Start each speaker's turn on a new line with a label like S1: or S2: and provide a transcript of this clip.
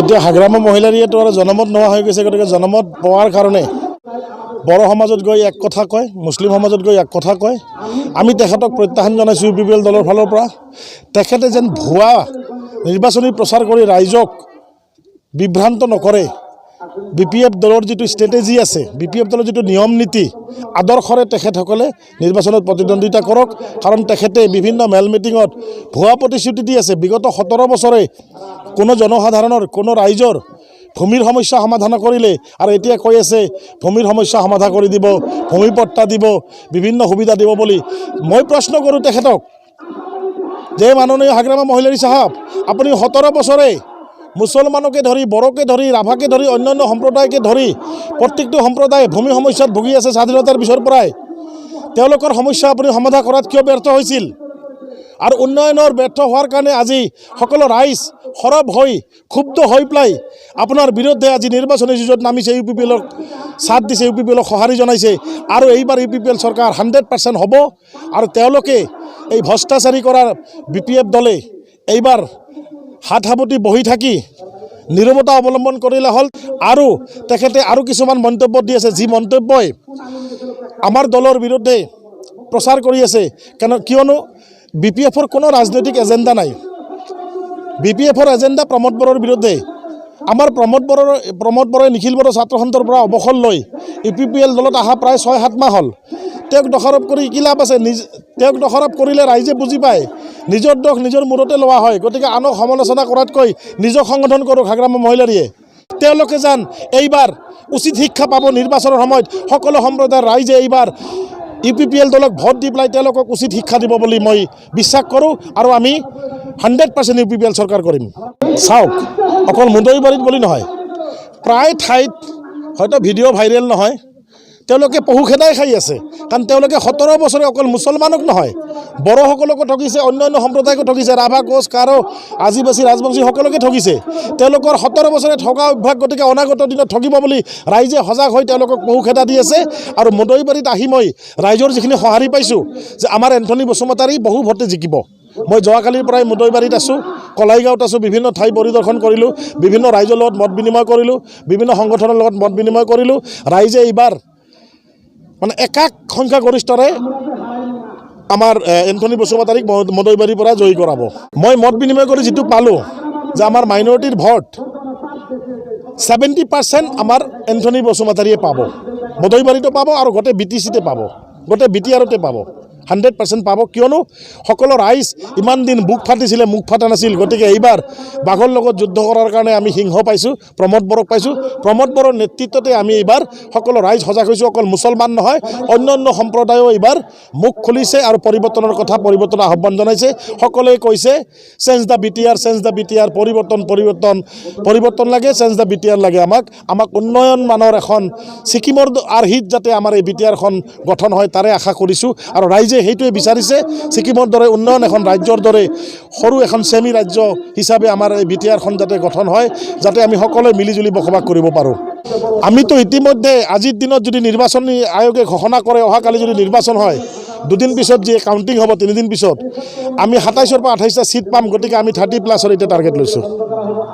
S1: এতিয়া হাগ্ৰামা মহিলাৰীয়েতো আৰু জনমত নোহোৱা হৈ গৈছে। গতিকে জনমত পোৱাৰ কাৰণে বড়ো সমাজত গৈ এক কথা কয়, মুছলিম সমাজত গৈ এক কথা কয়। আমি তেখেতক প্ৰত্যাহ্বান জনাইছোঁ UPPL দলৰ ফালৰ পৰা। তেখেতে যেন ভুৱা নিৰ্বাচনী প্ৰচাৰ কৰি ৰাইজক বিভ্ৰান্ত নকৰে। BPF দলৰ যিটো ষ্ট্ৰেটেজি আছে, BPF দলৰ যিটো নিয়ম নীতি আদৰ্শৰে তেখেতসকলে নিৰ্বাচনত প্ৰতিদ্বন্দ্বিতা কৰক। কাৰণ তেখেতে বিভিন্ন মেল মিটিঙত ভুৱা প্ৰতিশ্ৰুতি দি আছে। বিগত 17 বছৰে কোনো জনসাধাৰণৰ কোনো ৰাইজৰ ভূমিৰ সমস্যা সমাধান কৰিলে আৰু এতিয়া কৈ আছে ভূমিৰ সমস্যা সমাধান কৰি দিব, ভূমি পট্টা দিব, বিভিন্ন সুবিধা দিব বুলি। মই প্ৰশ্ন কৰোঁ তেখেতক যে মাননীয় হাগ্ৰামা মহিলাৰী চাহাব, আপুনি 17 বছৰে মুছলমানকে ধৰি, বড়োকে ধৰি, ৰাভাকে ধৰি, অন্যান্য সম্প্ৰদায়কে ধৰি প্ৰত্যেকটো সম্প্ৰদায়ে ভূমি সমস্যাত ভুগি আছে স্বাধীনতাৰ পিছৰ পৰাই। তেওঁলোকৰ সমস্যা আপুনি সমাধান কৰাত কিয় ব্যৰ্থ হৈছিল? আৰু উন্নয়নৰ ব্যৰ্থ হোৱাৰ কাৰণে আজি সকলো ৰাইজ সৰব হৈ ক্ষুব্ধ হৈ পেলাই আপোনাৰ বিৰুদ্ধে আজি নিৰ্বাচনী যুঁজত নামিছে। UPPLক সাথ দিছে, UPPLক সঁহাৰি জনাইছে। আৰু এইবাৰ UPPL চৰকাৰ 100% হ'ব। আৰু তেওঁলোকে এই ভ্ৰষ্টাচাৰী কৰাৰ BPF দলে এইবাৰ হাত সাবটি বহি থাকি নীৰৱতা অৱলম্বন কৰিলে হ'ল। আৰু তেখেতে আৰু কিছুমান মন্তব্য দি আছে, যি মন্তব্যই আমাৰ দলৰ বিৰুদ্ধে প্ৰচাৰ কৰি আছে। কিয়নো BPFৰ কোনো ৰাজনৈতিক এজেণ্ডা নাই। BPFৰ এজেণ্ডা প্ৰমোদ বড়োৰ বিৰুদ্ধে। আমাৰ প্ৰমোদ বড়োই নিখিল বড়ো ছাত্ৰ সন্থাৰ পৰা অৱসৰ লৈ UPPL দলত অহা প্ৰায় 6-7 মাহ হ'ল। তেওঁক দোষাৰোপ কৰি কি লাভ আছে? তেওঁক দোষাৰোপ কৰিলে ৰাইজে বুজি পায় নিজৰ দোষ নিজৰ মূৰতে লোৱা হয়। গতিকে আনক সমালোচনা কৰাতকৈ নিজক সংশোধন কৰক হাগ্ৰামা মহিলাৰীয়ে। তেওঁলোকে যেন এইবাৰ উচিত শিক্ষা পাব নিৰ্বাচনৰ সময়ত। সকলো সম্প্ৰদায়ৰ ৰাইজে এইবাৰ UPPL দলক ভোট দি পেলাই তেওঁলোকক উচিত শিক্ষা দিব বুলি মই বিশ্বাস কৰোঁ। আৰু আমি 100% UPPL চৰকাৰ কৰিম। চাওক, অকল মুদৈবাৰীত বুলি নহয়, প্ৰায় ঠাইত হয়তো ভিডিঅ' ভাইৰেল নহয়, তেওঁলোকে পহু খেদাই খাই আছে। কাৰণ তেওঁলোকে 17 বছৰে অকল মুছলমানক নহয়, বড়োসকলকো ঠগিছে, অন্যান্য সম্প্ৰদায়কো ঠগিছে, ৰাভা, কোচ, কাৰো, আদিবাসী, ৰাজবংশী সকলোকে ঠগিছে। তেওঁলোকৰ 17 বছৰে ঠগা অভ্যাস। গতিকে অনাগত দিনত ঠগিব বুলি ৰাইজে সজাগ হৈ তেওঁলোকক পহু খেদা দি আছে। আৰু মুদৈবাৰীত আহি মই ৰাইজৰ যিখিনি সঁহাৰি পাইছোঁ যে আমাৰ এন্থনী বসুমতাৰী বহু ভোটে জিকিব। মই যোৱাকালিৰ পৰাই মুদৈবাৰীত আছোঁ, কলাইগাঁৱত আছোঁ, বিভিন্ন ঠাই পৰিদৰ্শন কৰিলোঁ, বিভিন্ন ৰাইজৰ লগত মত বিনিময় কৰিলোঁ, বিভিন্ন সংগঠনৰ লগত মত বিনিময় কৰিলোঁ। ৰাইজে এইবাৰ মানে একাক সংখ্যাগৰিষ্ঠৰে আমাৰ এন্থনী বসুমতাৰীক মুদৈবাৰীৰ পৰা জয়ী কৰাব। মই মত বিনিময় কৰি যিটো পালোঁ যে আমাৰ মাইনৰিটিৰ ভোট 70% আমাৰ এন্থনী বসুমতাৰীয়ে পাব। মুদৈবাৰীতো পাব আৰু গোটেই BTCতে পাব, গোটেই BTRতে পাব। 100% পাব। কিয়নো সকলো ৰাইজ ইমান দিন বুক ফাটিছিলে, মুখ ফাটা নাছিল। গতিকে এইবাৰ বাঘৰ লগত যুদ্ধ কৰাৰ কাৰণে আমি সিংহ পাইছোঁ, প্ৰমোদ বড়োক পাইছোঁ। প্ৰমোদ বড়োৰ নেতৃত্বতে আমি এইবাৰ সকলো ৰাইজ সজাগ হৈছোঁ। অকল মুছলমান নহয়, অন্যান্য সম্প্ৰদায়ো এইবাৰ মুখ খুলিছে আৰু পৰিৱৰ্তনৰ কথা, পৰিৱৰ্তনৰ আহ্বান জনাইছে। সকলোৱে কৈছে change the BTR, change the BTR, পৰিৱৰ্তন লাগে, চেঞ্জ দ্য BTR লাগে। আমাক উন্নয়ন মানৰ এখন ছিকিমৰ আৰ্হিত যাতে আমাৰ এই BTRখন গঠন হয় তাৰে আশা কৰিছোঁ। আৰু ৰাইজে সেইটোৱে বিচাৰিছে, ছিকিমৰ দৰে উন্নয়ন এখন ৰাজ্যৰ দৰে সৰু এখন ছেমি ৰাজ্য হিচাপে আমাৰ এই BTRখন যাতে গঠন হয়, যাতে আমি সকলোৱে মিলিজুলি বসবাস কৰিব পাৰোঁ। আমিতো ইতিমধ্যে আজিৰ দিনত যদি নিৰ্বাচনী আয়োগে ঘোষণা কৰে অহাকালি যদি নিৰ্বাচন হয়, 2 দিন পিছত যি কাউণ্টিং হ'ব, 3 দিন পিছত আমি 27ৰ পৰা 28টা ছিট পাম। গতিকে আমি 30+ এতিয়া টাৰ্গেট লৈছোঁ।